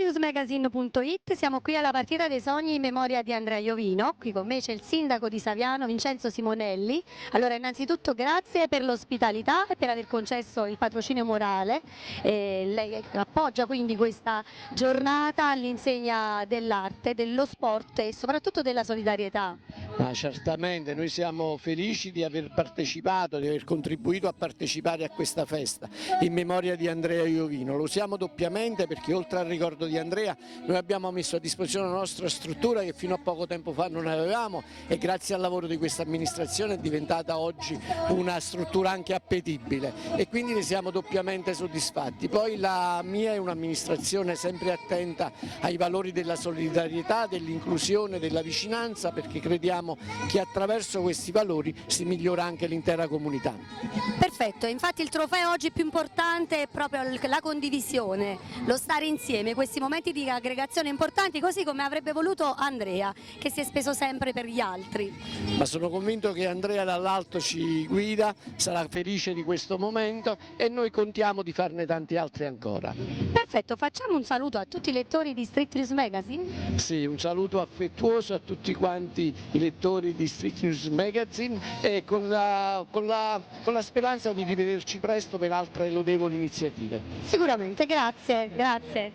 StreetNewsMagazine.it, siamo qui alla partita dei sogni in memoria di Andrea Iovino, qui con me c'è il sindaco di Saviano Vincenzo Simonelli. Allora innanzitutto grazie per l'ospitalità e per aver concesso il patrocinio morale, lei appoggia quindi questa giornata all'insegna dell'arte, dello sport e soprattutto della solidarietà. Certamente, noi siamo felici di aver partecipato, di aver contribuito a partecipare a questa festa in memoria di Andrea Iovino. Lo siamo doppiamente perché oltre al ricordo di Andrea noi abbiamo messo a disposizione la nostra struttura che fino a poco tempo fa non avevamo e grazie al lavoro di questa amministrazione è diventata oggi una struttura anche appetibile e quindi ne siamo doppiamente soddisfatti. Poi la mia è un'amministrazione sempre attenta ai valori della solidarietà, dell'inclusione, della vicinanza, perché crediamo che attraverso questi valori si migliora anche l'intera comunità. Perfetto, infatti il trofeo oggi più importante è proprio la condivisione, lo stare insieme, questi momenti di aggregazione importanti, così come avrebbe voluto Andrea, che si è speso sempre per gli altri. Ma sono convinto che Andrea dall'alto ci guida, sarà felice di questo momento e noi contiamo di farne tanti altri ancora. Perfetto, facciamo un saluto a tutti i lettori di Street News Magazine. Sì, un saluto affettuoso a tutti quanti i lettori di Street News Magazine e con la speranza di rivederci presto per altre lodevoli iniziative. Sicuramente, grazie.